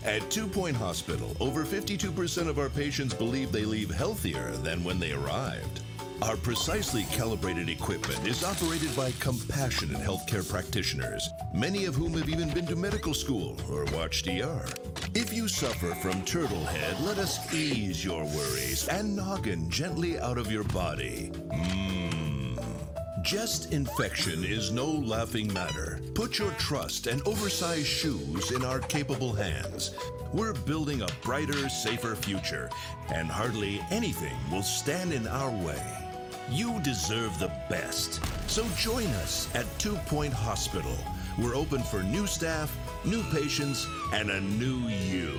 At 2 Point Hospital, over 52% of our patients believe they leave healthier than when they arrived. Our precisely calibrated equipment is operated by compassionate healthcare practitioners, many of whom have even been to medical school or watched ER. If you suffer from turtle head, let us ease your worries and noggin gently out of your body. Chest infection is no laughing matter. Put your trust and oversized shoes in our capable hands. We're building a brighter, safer future, and hardly anything will stand in our way. You deserve the best. So join us at 2 Point Hospital. We're open for new staff, new patients, and a new you.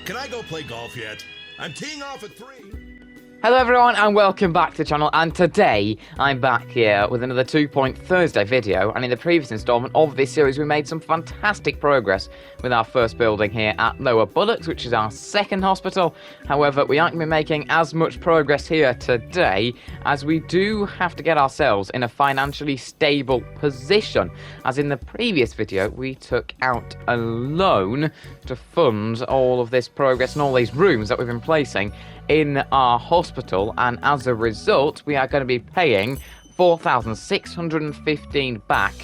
Can I go play golf yet? I'm teeing off at 3. Hello everyone and welcome back to the channel, and today I'm back here with another 2 Point Thursday video. And in the previous installment of this series we made some fantastic progress with our first building here at Lower Bullocks, which is our second hospital. However, we aren't going to be making as much progress here today, as we do have to get ourselves in a financially stable position. As in the previous video we took out a loan to fund all of this progress and all these rooms that we've been placing in our hospital, and as a result we are going to be paying $4,615 back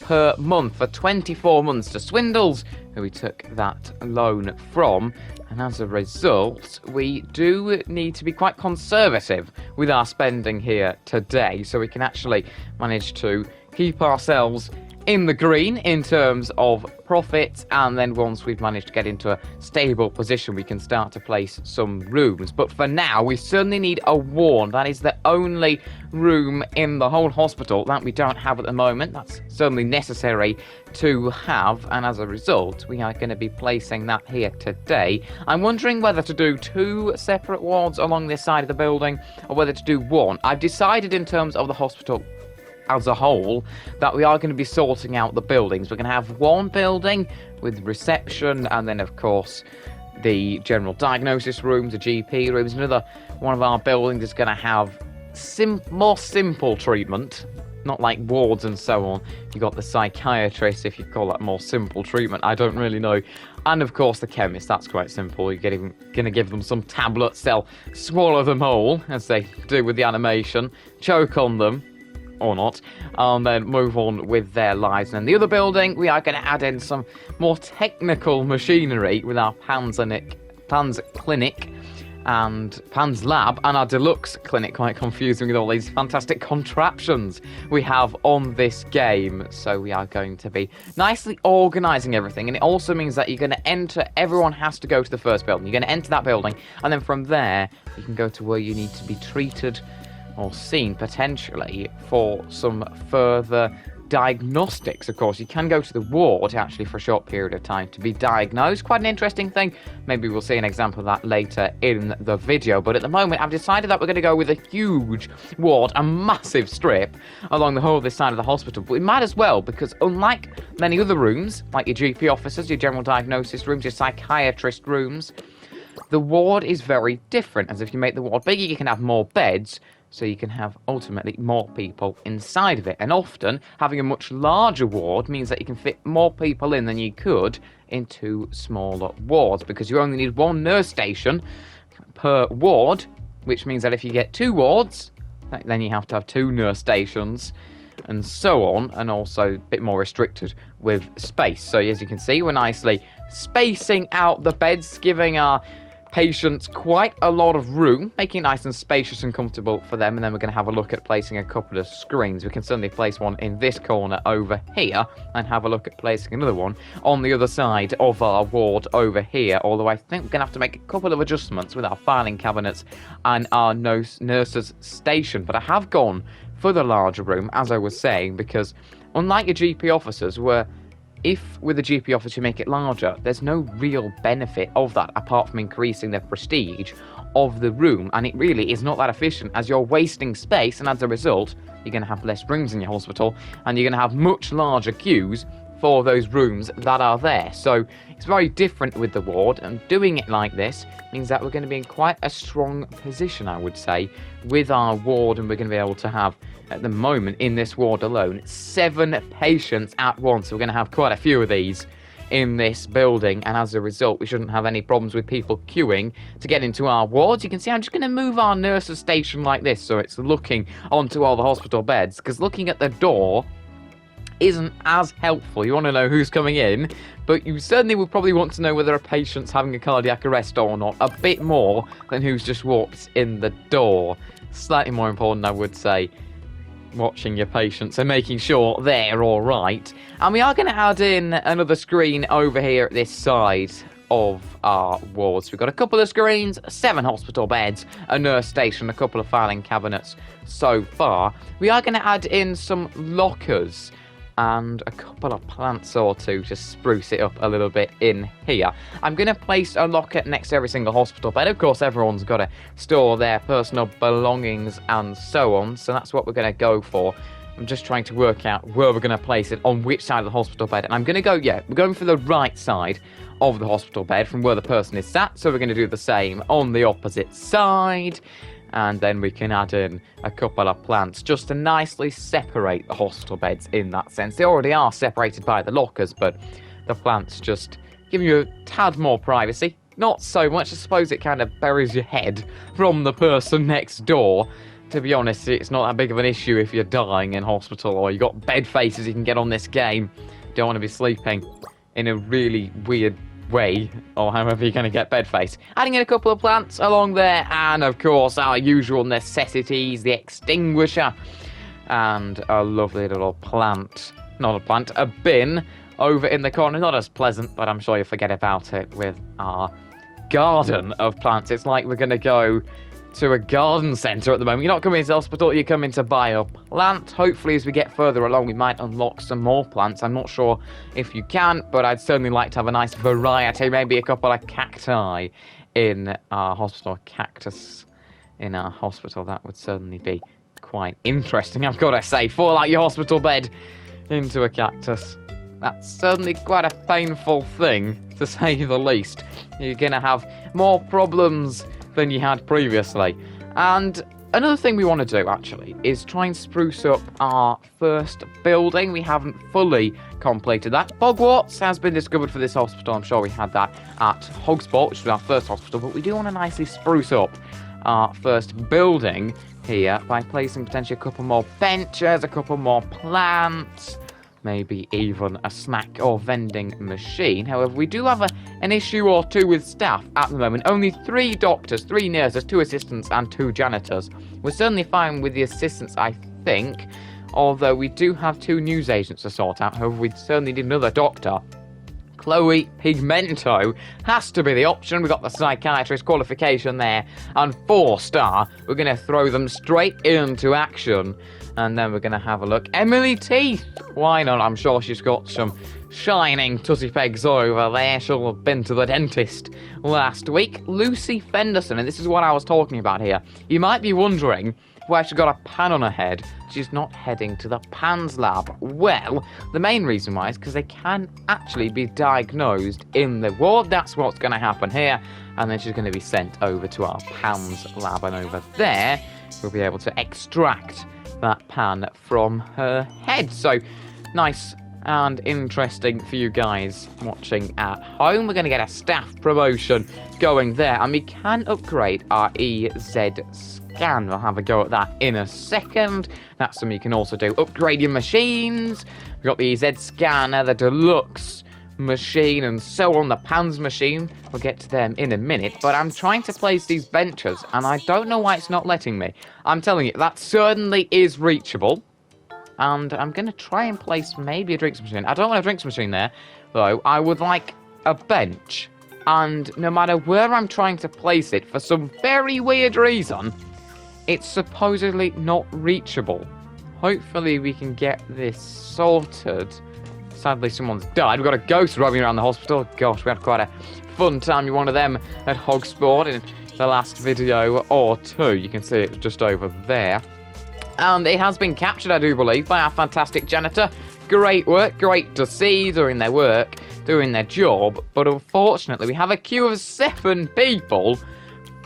per month for 24 months to Swindles, who we took that loan from. And as a result we do need to be quite conservative with our spending here today, so we can actually manage to keep ourselves in the green in terms of profit, and then once we've managed to get into a stable position we can start to place some rooms. But for now we certainly need a ward. That is the only room in the whole hospital that we don't have at the moment. That's certainly necessary to have, and as a result we are going to be placing that here today. I'm wondering whether to do 2 separate wards along this side of the building or whether to do 1. I've decided in terms of the hospital as a whole that we are going to be sorting out the buildings. We're going to have 1 building with reception, and then of course the general diagnosis rooms, the GP rooms. Another one of our buildings is going to have more simple treatment, not like wards and so on. You got the psychiatrist, if you call that more simple treatment, I don't really know. And of course the chemist, that's quite simple. You're going to give them some tablets, they'll swallow them all as they do with the animation, choke on them or not, and then move on with their lives. And in the other building we are going to add in some more technical machinery with our PANS clinic and PANS lab and our deluxe clinic. Quite confusing with all these fantastic contraptions we have on this game. So we are going to be nicely organising everything, and it also means that you're going to enter, everyone has to go to the first building. You're going to enter that building, and then from there you can go to where you need to be treated or seen potentially for some further diagnostics. Of course, you can go to the ward actually for a short period of time to be diagnosed. Quite an interesting thing. Maybe we'll see an example of that later in the video, but at the moment I've decided that we're going to go with a huge ward, a massive strip along the whole of this side of the hospital. But we might as well, because unlike many other rooms, like your GP officers, your general diagnosis rooms, your psychiatrist rooms, the ward is very different. As if you make the ward bigger, you can have more beds, so you can have ultimately more people inside of it. And often having a much larger ward means that you can fit more people in than you could into smaller wards, because you only need 1 nurse station per ward, which means that if you get 2 wards, then you have to have 2 nurse stations and so on, and also a bit more restricted with space. So as you can see, we're nicely spacing out the beds, giving our patients quite a lot of room, making it nice and spacious and comfortable for them. And then we're going to have a look at placing a couple of screens. We can certainly place one in this corner over here and have a look at placing another one on the other side of our ward over here, although I think we're going to have to make a couple of adjustments with our filing cabinets and our nurses station. But I have gone for the larger room, as I was saying, because unlike your GP officers, where if with a GP office you make it larger, there's no real benefit of that apart from increasing the prestige of the room, and it really is not that efficient, as you're wasting space, and as a result you're going to have less rooms in your hospital and you're going to have much larger queues for those rooms that are there. So it's very different with the ward, and doing it like this means that we're going to be in quite a strong position, I would say, with our ward, and we're going to be able to have, at the moment in this ward alone, 7 patients at once. So we're going to have quite a few of these in this building, and as a result, we shouldn't have any problems with people queuing to get into our wards. You can see I'm just going to move our nurses station like this so it's looking onto all the hospital beds, because looking at the door isn't as helpful. You want to know who's coming in, but you certainly would probably want to know whether a patient's having a cardiac arrest or not, a bit more than who's just walked in the door. Slightly more important, I would say, watching your patients and making sure they're all right. And we are going to add in another screen over here at this side of our wards. We've got a couple of screens, 7 hospital beds, a nurse station, a couple of filing cabinets so far. We are going to add in some lockers and a couple of plants or two to spruce it up a little bit in here. I'm going to place a locker next to every single hospital bed. Of course, everyone's got to store their personal belongings and so on, so that's what we're going to go for. I'm just trying to work out where we're going to place it, on which side of the hospital bed. And I'm going to go, we're going for the right side of the hospital bed from where the person is sat, so we're going to do the same on the opposite side. And then we can add in a couple of plants just to nicely separate the hospital beds in that sense. They already are separated by the lockers, but the plants just give you a tad more privacy. Not so much, I suppose it kind of buries your head from the person next door. To be honest, it's not that big of an issue if you're dying in hospital or you got bed faces you can get on this game. Don't want to be sleeping in a really weird way, or however you're going to get bed face. Adding in a couple of plants along there, and of course our usual necessities, the extinguisher, and a lovely little plant, not a plant, a bin over in the corner. Not as pleasant, but I'm sure you'll forget about it with our garden of plants. It's like we're going to go to a garden centre at the moment. You're not coming into the hospital, you're coming to buy a plant. Hopefully as we get further along we might unlock some more plants. I'm not sure if you can, but I'd certainly like to have a nice variety, maybe a couple of cacti in our hospital, cactus in our hospital. That would certainly be quite interesting, I've got to say. Fall out your hospital bed into a cactus. That's certainly quite a painful thing, to say the least. You're going to have more problems than you had previously. And another thing we want to do, actually, is try and spruce up our first building. We haven't fully completed that. Bogwarts has been discovered for this hospital. I'm sure we had that at Hogsport, which was our first hospital, but we do want to nicely spruce up our first building here by placing potentially a couple more benches, a couple more plants, maybe even a snack or vending machine. However, we do have an issue or two with staff at the moment. Only 3 doctors, 3 nurses, 2 assistants and 2 janitors. We're certainly fine with the assistants, I think, although we do have 2 newsagents to sort out. However, we certainly need another doctor. Chloe Pigmento has to be the option. We've got the psychiatrist qualification there, and 4-star. We're going to throw them straight into action. And then we're going to have a look. Emily Teeth! Why not? I'm sure she's got some shining tutty pegs over there. She'll have been to the dentist last week. Lucy Fenderson, and this is what I was talking about here. You might be wondering why she's got a pan on her head. She's not heading to the PANS lab. Well, the main reason why is because they can actually be diagnosed in the ward. That's what's going to happen here. And then she's going to be sent over to our PANS lab. And over there, we'll be able to extract that pan from her head. So nice and interesting for you guys watching at home. We're going to get a staff promotion going there, and we can upgrade our EZ scan. We'll have a go at that in a second. That's something you can also do. Upgrade your machines. We've got the EZ scanner, the deluxe machine, and so on. The PANS machine, we'll get to them in a minute, but I'm trying to place these benches and I don't know why it's not letting me. I'm telling you, that certainly is reachable, and I'm going to try and place maybe a drinks machine. I don't want a drinks machine there, though. I would like a bench, and no matter where I'm trying to place it, for some very weird reason, it's supposedly not reachable. Hopefully we can get this sorted. Sadly, someone's died. We've got a ghost roaming around the hospital. Gosh, we had quite a fun time with one of them at Hogsport in the last video or 2. You can see it just over there. And it has been captured, I do believe, by our fantastic janitor. Great work, great to see, doing their work, doing their job. But unfortunately, we have a queue of 7 people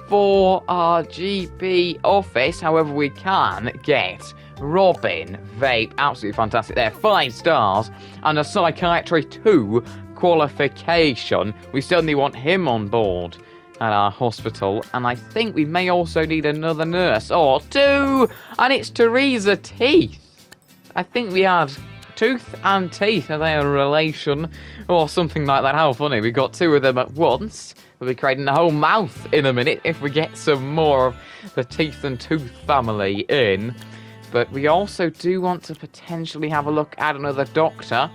for our GP office. However, we can get Robin Vape, absolutely fantastic there, 5 stars, and a psychiatry 2 qualification. We certainly want him on board at our hospital, and I think we may also need another nurse or two, and it's Teresa Teeth. I think we had Tooth and Teeth, are they a relation or something like that? How funny, we got two of them at once. We'll be creating a whole mouth in a minute if we get some more of the Teeth and Tooth family in. But we also do want to potentially have a look at another doctor,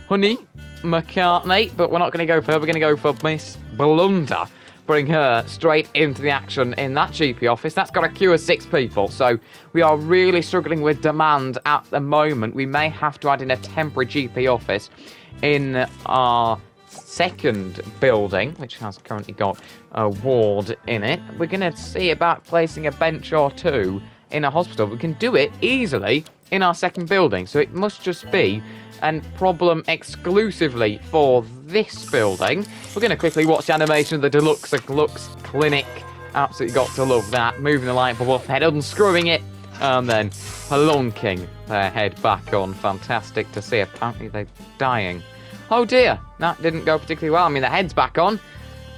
Honey McCartney, but we're not going to go for her, we're going to go for Miss Blunder. Bring her straight into the action in that GP office. That's got to cure 6 people, so we are really struggling with demand at the moment. We may have to add in a temporary GP office in our second building, which has currently got a ward in it. We're going to see about placing a bench or two in a hospital. We can do it easily in our second building, so it must just be a problem exclusively for this building. We're going to quickly watch the animation of the Deluxe Lux Clinic. Absolutely got to love that. Moving the light bulb off the head, unscrewing it, and then plunking their head back on. Fantastic to see. Apparently they're dying. Oh dear, that didn't go particularly well. I mean, the head's back on,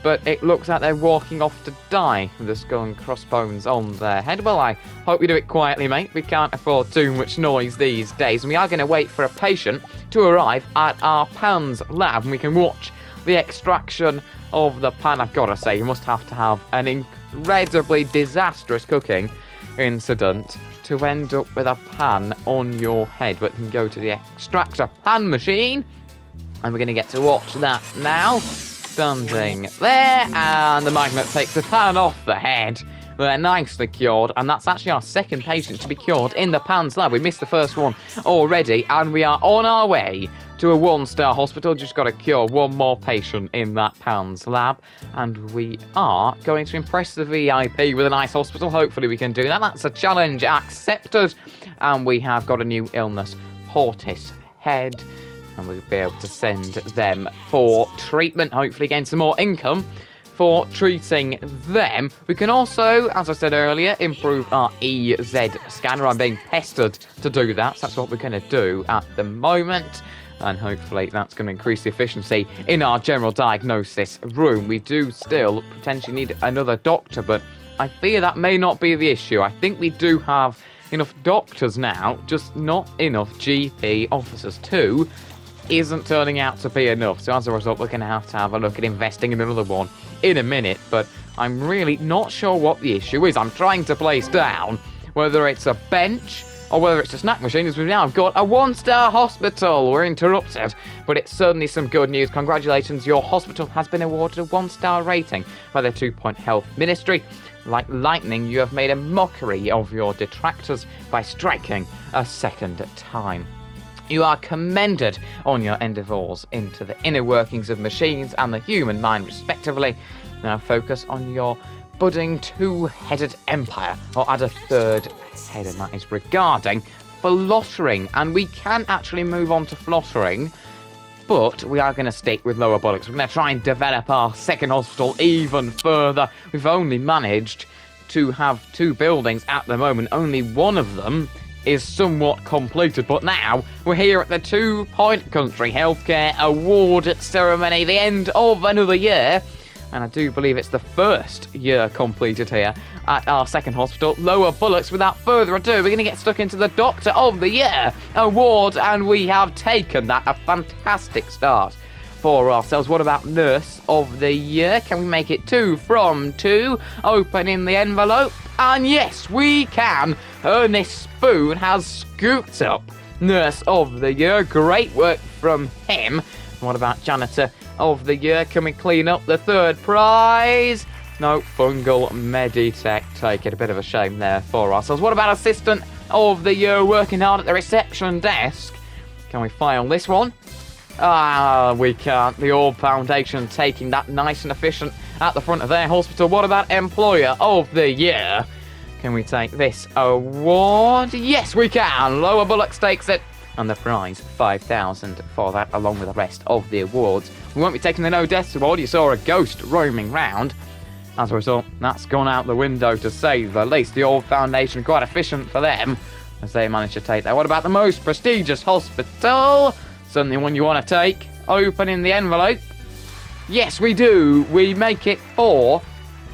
but it looks like they're walking off to die with the skull and crossbones on their head. Well, I hope you do it quietly, mate. We can't afford too much noise these days, and we are going to wait for a patient to arrive at our PANS lab, and we can watch the extraction of the pan. I've got to say, you must have to have an incredibly disastrous cooking incident to end up with a pan on your head, but you can go to the extractor pan machine, and we're going to get to watch that now. Standing there, and the magnet takes the pan off the head. They're nicely cured, and that's actually our second patient to be cured in the PANS lab. We missed the first one already, and we are on our way to a 1-star hospital. Just got to cure one more patient in that PANS lab, and we are going to impress the VIP with a nice hospital. Hopefully we can do that. That's a challenge accepted, and we have got a new illness, Portis head, and we'll be able to send them for treatment, hopefully gain some more income for treating them. We can also, as I said earlier, improve our EZ scanner. I'm being pestered to do that, so that's what we're going to do at the moment, and hopefully that's going to increase the efficiency in our general diagnosis room. We do still potentially need another doctor, but I fear that may not be the issue. I think we do have enough doctors now, just not enough GP officers too. Isn't turning out to be enough, so as a result we're going to have a look at investing in another one in a minute, but I'm really not sure what the issue is. I'm trying to place down whether it's a bench or whether it's a snack machine, as we've now got a 1-star hospital. We're interrupted, but it's certainly some good news. Congratulations, your hospital has been awarded a 1-star rating by the 2 Point Health Ministry. Like lightning, you have made a mockery of your detractors by striking a second time. You are commended on your endeavours into the inner workings of machines and the human mind, respectively. Now focus on your budding 2-headed empire, or add a 3rd head, and that is regarding flottering. And we can actually move on to flottering, but we are going to stick with lower bullocks. We're going to try and develop our second hospital even further. We've only managed to have 2 buildings at the moment. Only one of them is somewhat completed, but now we're here at the 2 Point Country Healthcare Award ceremony, the end of another year, and I do believe it's the first year completed here at our second hospital, Lower Bullocks. Without further ado, we're going to get stuck into the Doctor of the Year award, and we have taken that. A fantastic start for ourselves. What about Nurse of the Year? Can we make it 2 from 2? Opening the envelope, and yes, we can. Ernest Spoon has scooped up Nurse of the Year. Great work from him. What about Janitor of the Year? Can we clean up the 3rd prize? No, Fungal Meditech. Take it. A bit of a shame there for ourselves. What about Assistant of the Year, working hard at the reception desk? Can we file this one? We can't. The Orb Foundation taking that nice and efficient at the front of their hospital. What about Employer of the Year? Can we take this award? Yes, we can. Lower Bullocks takes it, and the prize, 5,000 for that, along with the rest of the awards. We won't be taking the No Deaths Award. You saw a ghost roaming round. As a result, that's gone out the window, to say the least. The Orb Foundation, quite efficient for them, as they managed to take that. What about the most prestigious hospital? Certainly one you want to take. Opening the envelope. Yes, we do. We make it 4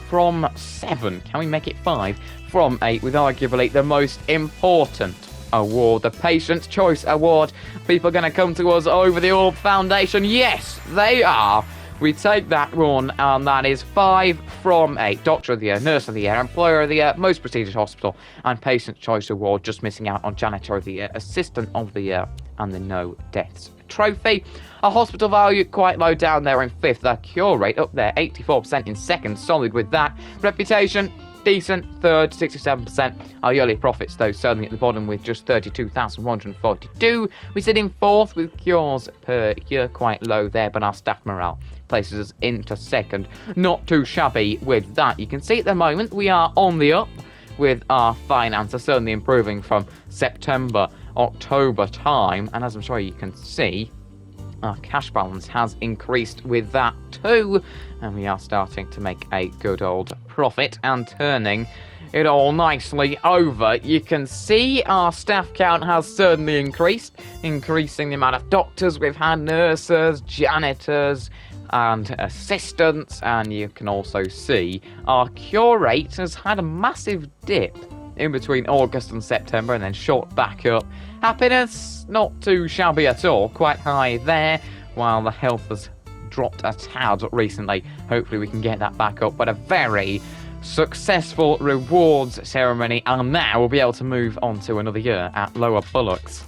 from 7. Can we make it 5 from 8 with arguably the most important award, the Patient's Choice Award? People are going to come to us over the Orb Foundation. Yes, they are. We take that one, and that is 5 from 8. Doctor of the Year, Nurse of the Year, Employer of the Year, Most Prestigious Hospital, and Patient's Choice Award, just missing out on Janitor of the Year, Assistant of the Year, and the No Deaths Trophy. Our hospital value quite low down there in 5th. Our cure rate up there, 84% in 2nd, solid with that. Reputation, decent, 3rd, 67%. Our yearly profits, though, certainly at the bottom with just 32,142. We sit in 4th with cures per year, quite low there, but our staff morale places us into 2nd. Not too shabby with that. You can see at the moment we are on the up with our finances, certainly improving from September, October time, and as I'm sure you can see, our cash balance has increased with that too, and we are starting to make a good old profit and turning it all nicely over. You can see our staff count has certainly increased, increasing the amount of doctors we've had, nurses, janitors, and assistants, and you can also see our cure rate has had a massive dip in between August and September and then shot back up. Happiness, not too shabby at all, quite high there, while the health has dropped a tad recently. Hopefully we can get that back up, but a very successful rewards ceremony, and now we'll be able to move on to another year at Lower Bullocks.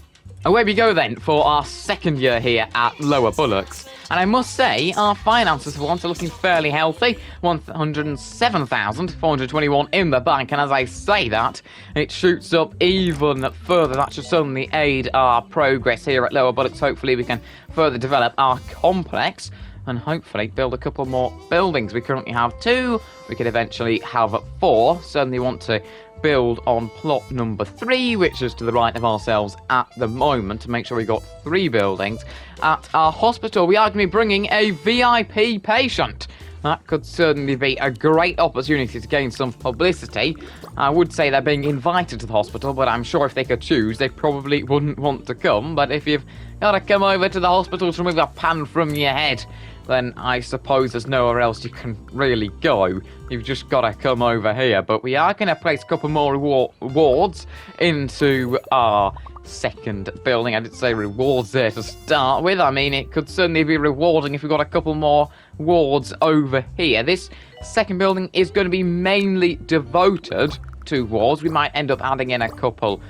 Away we go then for our 2nd year here at Lower Bullocks. And I must say, our finances for once are looking fairly healthy. 107,421 in the bank. And as I say that, it shoots up even further. That should certainly aid our progress here at Lower Bullocks. Hopefully we can further develop our complex and hopefully build a couple more buildings. We currently have 2. We could eventually have 4. Certainly want to build on plot number 3, which is to the right of ourselves at the moment, to make sure we got 3 buildings. At our hospital, we are going to be bringing a VIP patient. That could certainly be a great opportunity to gain some publicity. I would say they're being invited to the hospital, but I'm sure if they could choose, they probably wouldn't want to come. But if you've got to come over to the hospital to remove a pan from your head, then I suppose there's nowhere else you can really go. You've just got to come over here. But we are going to place a couple more rewards into our 2nd building. I did say rewards there to start with. I mean, it could certainly be rewarding if we've got a couple more wards over here. This 2nd building is going to be mainly devoted to wards. We might end up adding in a couple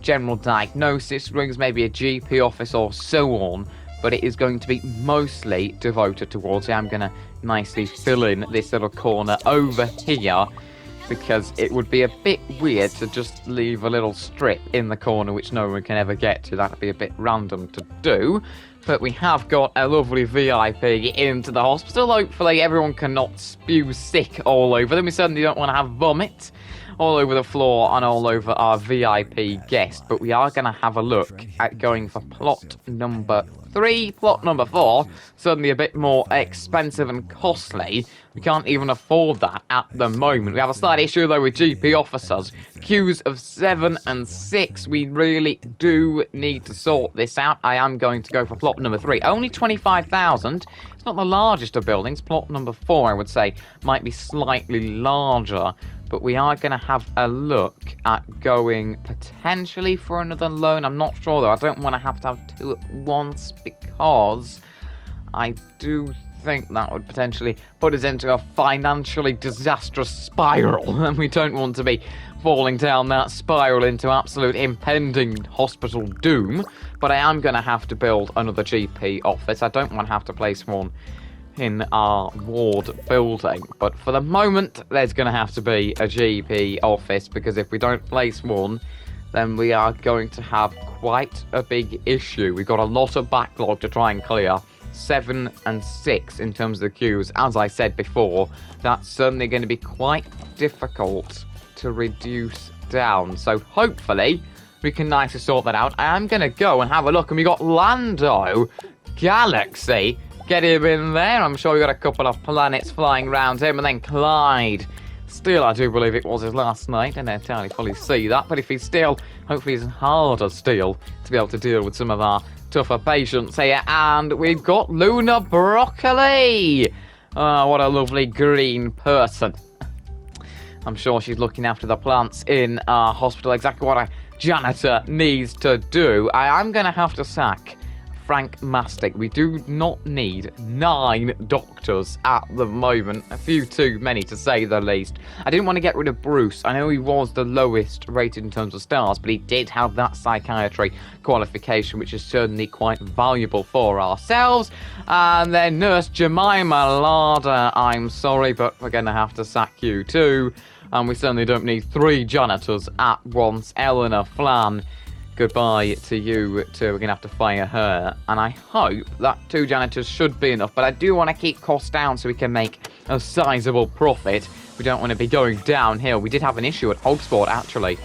general diagnosis rooms, maybe a GP office or so on. But it is going to be mostly devoted towards it. I'm going to nicely fill in this little corner over here, because it would be a bit weird to just leave a little strip in the corner which no one can ever get to. That would be a bit random to do. But we have got a lovely VIP into the hospital. Hopefully everyone cannot spew sick all over them. We certainly don't want to have vomit all over the floor and all over our VIP guest. But we are going to have a look at going for plot number 3. Plot number 4, certainly a bit more expensive and costly. We can't even afford that at the moment. We have a slight issue though with GP officers. Queues of 7 and 6. We really do need to sort this out. I am going to go for plot number 3. Only 25,000. It's not the largest of buildings. Plot number 4, I would say, might be slightly larger. But we are going to have a look at going potentially for another loan. I'm not sure, though. I don't want to have 2 at once, because I do think that would potentially put us into a financially disastrous spiral. And we don't want to be falling down that spiral into absolute impending hospital doom. But I am going to have to build another GP office. I don't want to have to place one in our ward building, but for the moment there's going to have to be a GP office, because if we don't place one, then we are going to have quite a big issue. We've got a lot of backlog to try and clear. 7 and 6 in terms of the queues. As I said before, that's certainly going to be quite difficult to reduce down, so hopefully we can nicely sort that out. I am going to go and have a look, and we got Lando Galaxy. Get him in there. I'm sure we got a couple of planets flying around him. And then Clyde. Still, I do believe it was his last night. I don't entirely fully see that. But if he's still, hopefully he's harder still to be able to deal with some of our tougher patients here. And we've got Luna Broccoli. Oh, what a lovely green person. I'm sure she's looking after the plants in our hospital. Exactly what a janitor needs to do. I am going to have to sack Frank Mastic. We do not need 9 doctors at the moment. A few too many, to say the least. I didn't want to get rid of Bruce. I know he was the lowest rated in terms of stars, but he did have that psychiatry qualification, which is certainly quite valuable for ourselves. And then Nurse Jemima Larder, I'm sorry, but we're going to have to sack you too. And we certainly don't need 3 janitors at once. Eleanor Flan, goodbye to you too. We're going to have to fire her. And I hope that 2 janitors should be enough. But I do want to keep costs down so we can make a sizable profit. We don't want to be going downhill. We did have an issue at Hogsport, actually,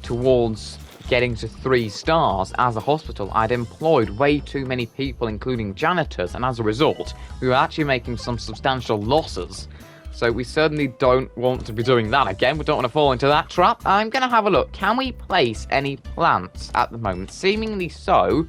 towards getting to 3 stars as a hospital. I'd employed way too many people, including janitors. And as a result, we were actually making some substantial losses. So we certainly don't want to be doing that again. We don't want to fall into that trap. I'm going to have a look. Can we place any plants at the moment? Seemingly so.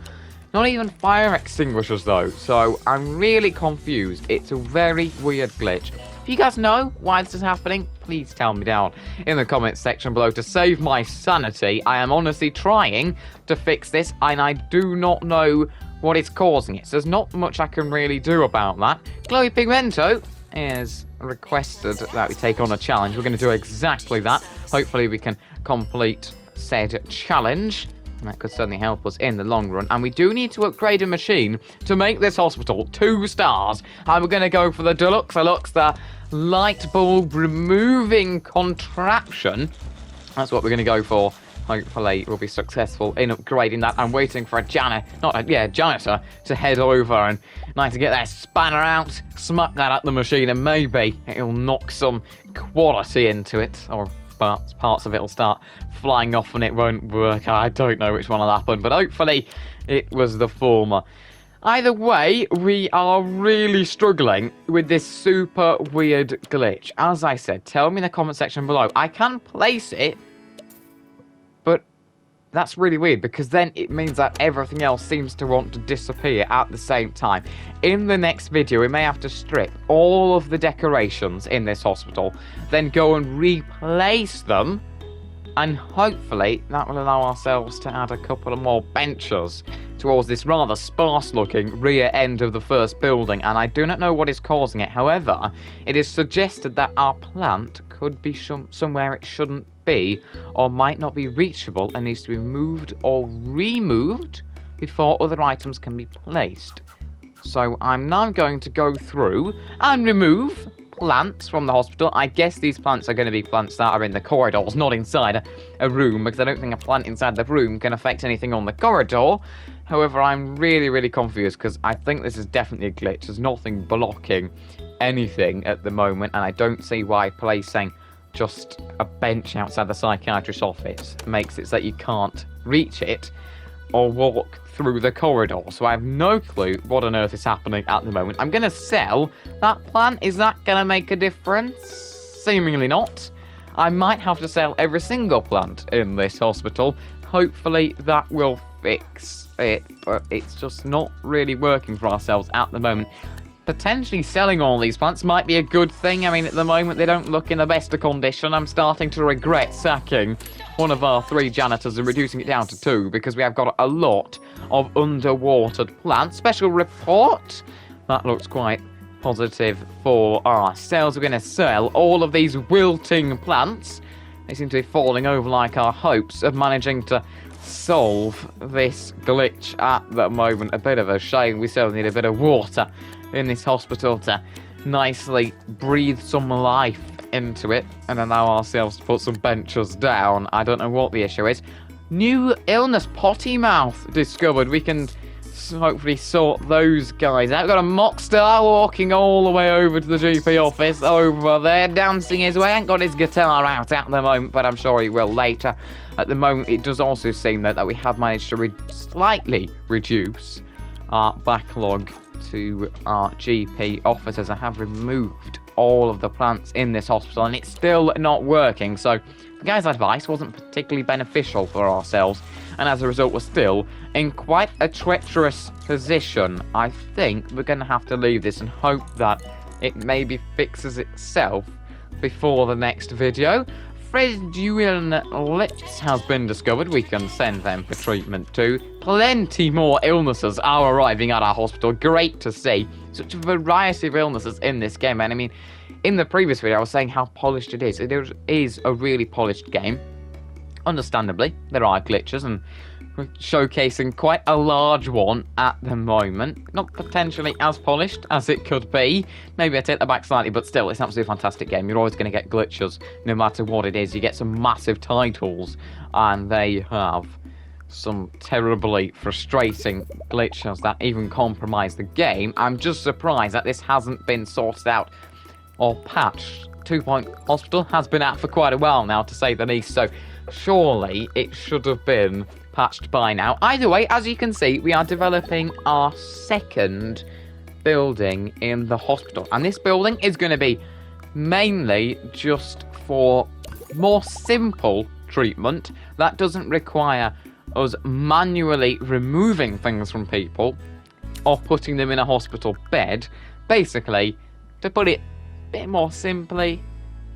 Not even fire extinguishers, though. So I'm really confused. It's a very weird glitch. If you guys know why this is happening, please tell me down in the comments section below to save my sanity. I am honestly trying to fix this, and I do not know what is causing it. So there's not much I can really do about that. Chloe Pigmento is requested that we take on a challenge. We're going to do exactly that. Hopefully we can complete said challenge, and that could certainly help us in the long run. And we do need to upgrade a machine to make this hospital 2 stars. And we're going to go for the Deluxe, the light bulb removing contraption. That's what we're going to go for. Hopefully we'll be successful in upgrading that. I'm waiting for a janitor to head over and like to get their spanner out, smack that at the machine, and maybe it'll knock some quality into it, or parts of it will start flying off and it won't work. I don't know which one will happen, but hopefully it was the former. Either way, we are really struggling with this super weird glitch. As I said, tell me in the comment section below. I can place it, but that's really weird, because then it means that everything else seems to want to disappear at the same time. In the next video, we may have to strip all of the decorations in this hospital, then go and replace them, and hopefully that will allow ourselves to add a couple of more benches towards this rather sparse-looking rear end of the first building, and I do not know what is causing it. However, it is suggested that our plant could be somewhere it shouldn't be, or might not be reachable, and needs to be moved or removed before other items can be placed. So I'm now going to go through and remove plants from the hospital. I guess these plants are going to be plants that are in the corridors, not inside a room, because I don't think a plant inside the room can affect anything on the corridor. However, I'm really confused, because I think this is definitely a glitch. There's nothing blocking anything at the moment, and I don't see why placing just a bench outside the psychiatrist's office makes it so that you can't reach it or walk through the corridor. So I have no clue what on earth is happening at the moment. I'm going to sell that plant. Is that going to make a difference? Seemingly not. I might have to sell every single plant in this hospital. Hopefully that will fix it, but it's just not really working for ourselves at the moment. Potentially selling all these plants might be a good thing. I mean, at the moment, they don't look in the best of condition. I'm starting to regret sacking one of our 3 janitors and reducing it down to 2, because we have got a lot of underwatered plants. Special report. That looks quite positive for ourselves. We're going to sell all of these wilting plants. They seem to be falling over like our hopes of managing to solve this glitch at the moment. A bit of a shame. We still need a bit of water in this hospital to nicely breathe some life into it and allow ourselves to put some benches down. I don't know what the issue is. New illness, potty mouth, discovered. We can hopefully sort those guys out. We've got a mock star walking all the way over to the GP office over there, dancing his way. Ain't got his guitar out at the moment, but I'm sure he will later. At the moment, it does also seem that we have managed to slightly reduce our backlog to our GP officers. I have removed all of the plants in this hospital, and it's still not working. So the guy's advice wasn't particularly beneficial for ourselves, and as a result, we're still in quite a treacherous position. I think we're going to have to leave this and hope that it maybe fixes itself before the next video. Freudian lips has been discovered. We can send them for treatment too. Plenty more illnesses are arriving at our hospital. Great to see. Such a variety of illnesses in this game. And I mean, in the previous video, I was saying how polished it is. It is a really polished game. Understandably, there are glitches, and we're showcasing quite a large one at the moment. Not potentially as polished as it could be. Maybe I take that back slightly, but still, it's an absolutely fantastic game. You're always going to get glitches, no matter what it is. You get some massive titles, and they have some terribly frustrating glitches that even compromise the game. I'm just surprised that this hasn't been sorted out or patched. 2 Point Hospital has been out for quite a while now, to say the least, so surely it should have been patched by now. Either way, as you can see, we are developing our second building in the hospital, and this building is going to be mainly just for more simple treatment that doesn't require us manually removing things from people or putting them in a hospital bed. Basically, to put it a bit more simply,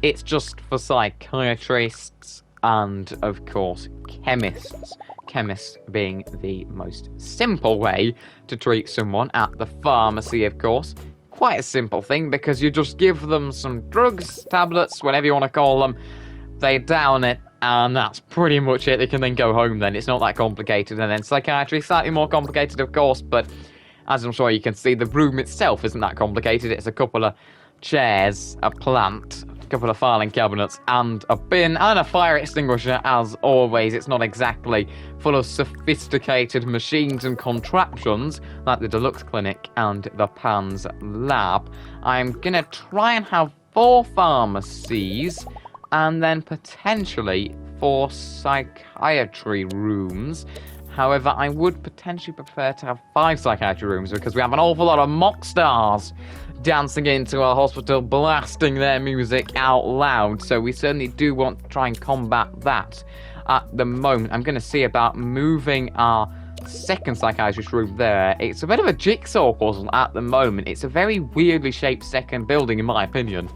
it's just for psychiatrists and, of course, chemists. Chemists being the most simple way to treat someone at the pharmacy, of course. Quite a simple thing, because you just give them some drugs, tablets, whatever you want to call them. They down it, and that's pretty much it. They can then go home then. It's not that complicated. And then psychiatry is slightly more complicated, of course, but as I'm sure you can see, the room itself isn't that complicated. It's a couple of chairs, a plant, a couple of filing cabinets, and a bin, and a fire extinguisher, as always. It's not exactly full of sophisticated machines and contraptions like the Deluxe Clinic and the PANS Lab. I'm gonna try and have 4 pharmacies, and then potentially 4 psychiatry rooms. However, I would potentially prefer to have 5 psychiatry rooms, because we have an awful lot of mock stars dancing into our hospital, blasting their music out loud. So we certainly do want to try and combat that at the moment. I'm going to see about moving our second psychiatrist room there. It's a bit of a jigsaw puzzle at the moment. It's a very weirdly shaped second building, in my opinion.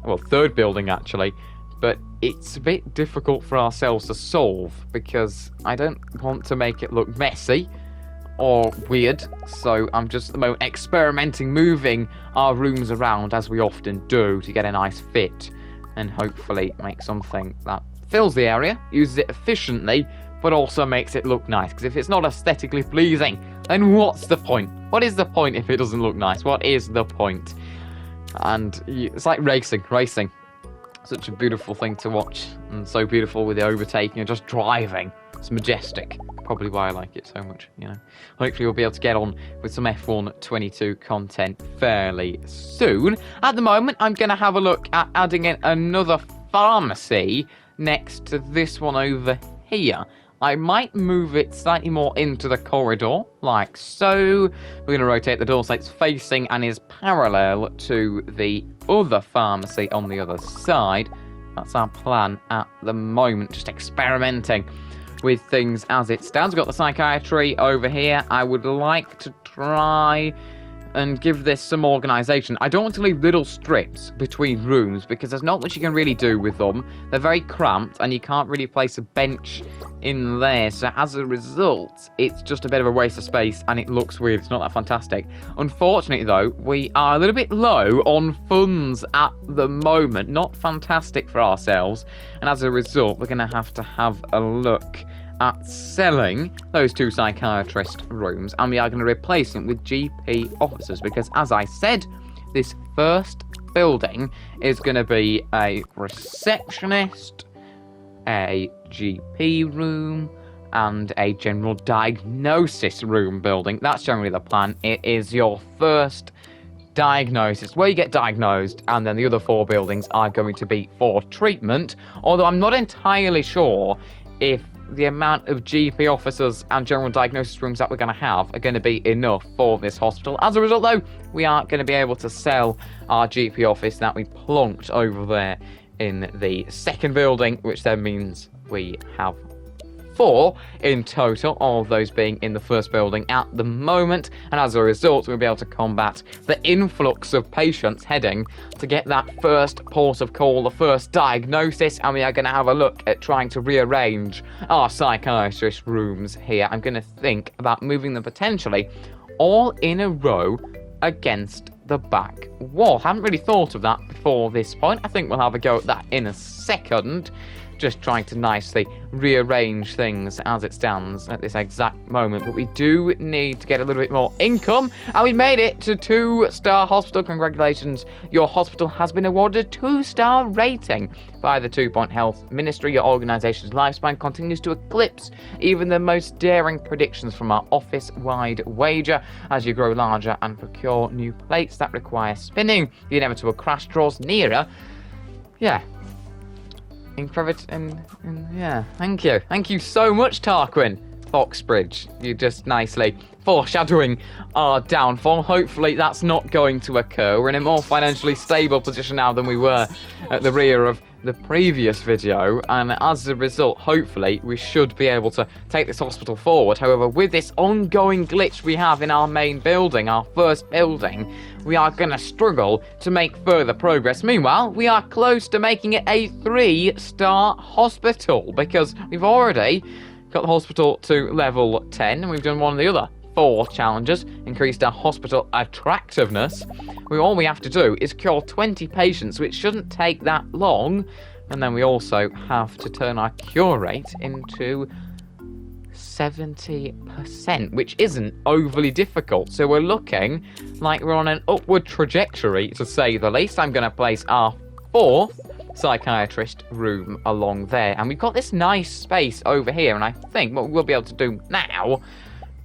Well, third building, actually. But it's a bit difficult for ourselves to solve, because I don't want to make it look messy or weird, so I'm just at the moment experimenting, moving our rooms around as we often do to get a nice fit, and hopefully make something that fills the area, uses it efficiently, but also makes it look nice. Because if it's not aesthetically pleasing, then what's the point? What is the point if it doesn't look nice? What is the point? And it's like racing. Such a beautiful thing to watch, and so beautiful with the overtaking and just driving. It's majestic. Probably why I like it so much, you know. Hopefully we'll be able to get on with some F1 22 content fairly soon. At the moment, I'm going to have a look at adding in another pharmacy next to this one over here. I might move it slightly more into the corridor, like so. We're going to rotate the door so it's facing and is parallel to the other pharmacy on the other side. That's our plan at the moment, just experimenting with things as it stands. We've got the psychiatry over here. I would like to try and give this some organisation. I don't want to leave little strips between rooms, because there's not much you can really do with them. They're very cramped, and you can't really place a bench in there. So as a result, it's just a bit of a waste of space, and it looks weird. It's not that fantastic. Unfortunately, though, we are a little bit low on funds at the moment. Not fantastic for ourselves. And as a result, we're going to have a look at selling those 2 psychiatrist rooms, and we are going to replace them with GP officers, because as I said, this first building is going to be a receptionist, a GP room, and a general diagnosis room building. That's generally the plan. It is your first diagnosis, where you get diagnosed, and then the other 4 buildings are going to be for treatment, although I'm not entirely sure if the amount of GP officers and general diagnosis rooms that we're going to have are going to be enough for this hospital. As a result, though, we aren't going to be able to sell our GP office that we plonked over there in the second building, which then means we have 4 in total, all of those being in the first building at the moment, and as a result we'll be able to combat the influx of patients heading to get that first port of call, the first diagnosis, and we are going to have a look at trying to rearrange our psychiatrist rooms here. I'm going to think about moving them potentially all in a row against the back wall. Haven't really thought of that before this point. I think we'll have a go at that in a second. Just trying to nicely rearrange things as it stands at this exact moment. But we do need to get a little bit more income. And we made it to 2-star hospital. Congratulations. Your hospital has been awarded a 2-star rating by the 2 Point Health Ministry. Your organisation's lifespan continues to eclipse even the most daring predictions from our office-wide wager. As you grow larger and procure new plates that require spinning, the inevitable crash draws nearer. Yeah. Yeah, thank you. Thank you so much, Tarquin Foxbridge. You're just nicely foreshadowing our downfall. Hopefully that's not going to occur. We're in a more financially stable position now than we were at the rear of the previous video, and as a result, hopefully, we should be able to take this hospital forward. However, with this ongoing glitch we have in our main building, our first building, we are going to struggle to make further progress. Meanwhile, we are close to making it a 3-star hospital, because we've already got the hospital to level 10, and we've done one of the other 4 challenges, increased our hospital attractiveness. All we have to do is cure 20 patients, which shouldn't take that long, and then we also have to turn our cure rate into 70%, which isn't overly difficult. So we're looking like we're on an upward trajectory, to say the least. I'm going to place our 4th psychiatrist room along there, and we've got this nice space over here, and I think what we'll be able to do now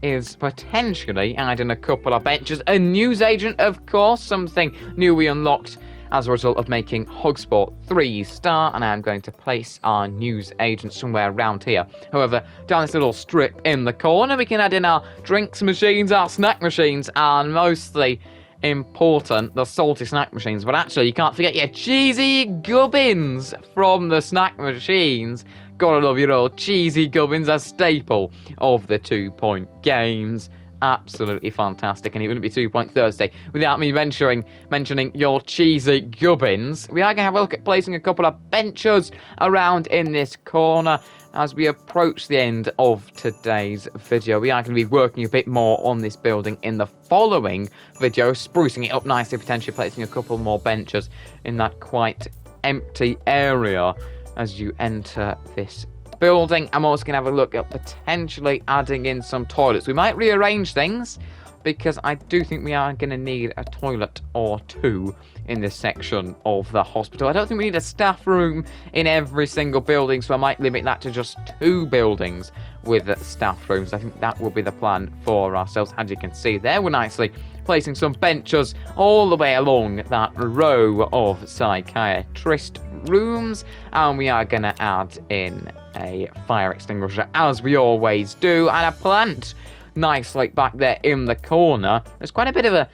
is potentially add in a couple of benches. A newsagent, of course, something new we unlocked as a result of making Hogsport 3-star, and I'm going to place our newsagent somewhere around here. However, down this little strip in the corner, we can add in our drinks machines, our snack machines, and mostly important, the salty snack machines. But actually, you can't forget your cheesy gubbins from the snack machines. Gotta love your old cheesy gubbins, a staple of the 2 Point games. Absolutely fantastic, and it wouldn't be 2 Point Thursday without me mentioning your cheesy gubbins. We are going to have a look at placing a couple of benches around in this corner as we approach the end of today's video. We are going to be working a bit more on this building in the following video, sprucing it up nicely, potentially placing a couple more benches in that quite empty area as you enter this building. I'm also going to have a look at potentially adding in some toilets. We might rearrange things, because I do think we are going to need a toilet or 2 in this section of the hospital. I don't think we need a staff room in every single building, so I might limit that to just 2 buildings with staff rooms. I think that will be the plan for ourselves. As you can see there, we're nicely placing some benches all the way along that row of psychiatrist rooms, and we are going to add in a fire extinguisher, as we always do, and a plant nicely back there in the corner. There's quite a bit of a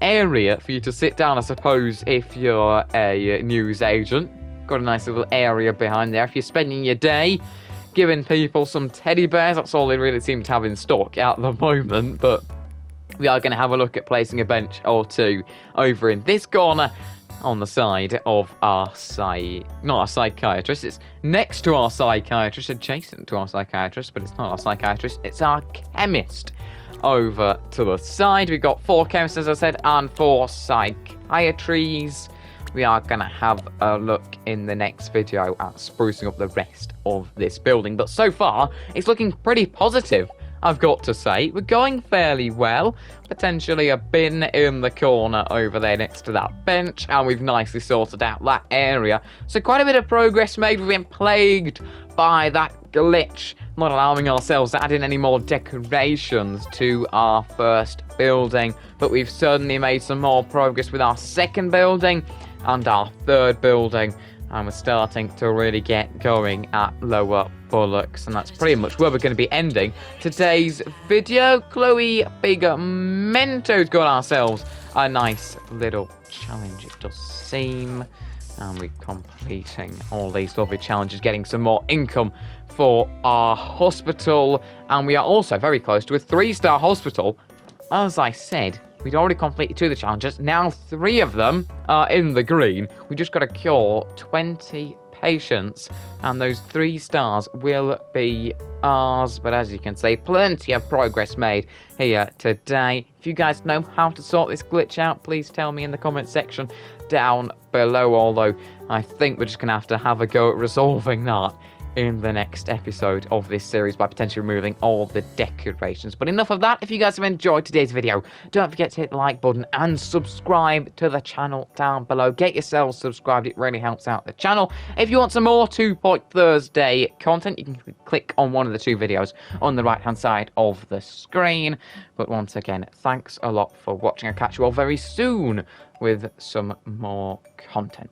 area for you to sit down, I suppose, if you're a news agent. Got a nice little area behind there if you're spending your day giving people some teddy bears. That's all they really seem to have in stock at the moment, but we are going to have a look at placing a bench or 2 over in this corner on the side of our not our psychiatrist. It's next to our psychiatrist, adjacent to our psychiatrist, but it's not our psychiatrist, it's our chemist. Over to the side, we've got 4 chemists, as I said, and 4 psychiatries. We are going to have a look in the next video at sprucing up the rest of this building. But so far, it's looking pretty positive, I've got to say. We're going fairly well. Potentially a bin in the corner over there next to that bench, and we've nicely sorted out that area. So quite a bit of progress made. We've been plagued by that glitch, not allowing ourselves to add in any more decorations to our first building, but we've certainly made some more progress with our second building and our third building, And we're starting to really get going at Lower Bullocks. And that's pretty much where we're going to be ending today's video. Chloe Biggamento's got ourselves a nice little challenge, it does seem. And we're completing all these lovely challenges, getting some more income for our hospital. And we are also very close to a 3-star hospital. As I said, we'd already completed 2 of the challenges. Now 3 of them are in the green. We just got to cure 20 patients, and those 3 stars will be ours. But as you can see, plenty of progress made here today. If you guys know how to sort this glitch out, please tell me in the comment section down below. Although I think we're just going to have a go at resolving that in the next episode of this series by potentially removing all the decorations. But enough of that. If you guys have enjoyed today's video, don't forget to hit the like button and subscribe to the channel down below. Get yourselves subscribed, it really helps out the channel. If you want some more 2 Point Thursday content, you can click on one of the 2 videos on the right hand side of the screen. But once again, thanks a lot for watching. I'll catch you all very soon with some more content.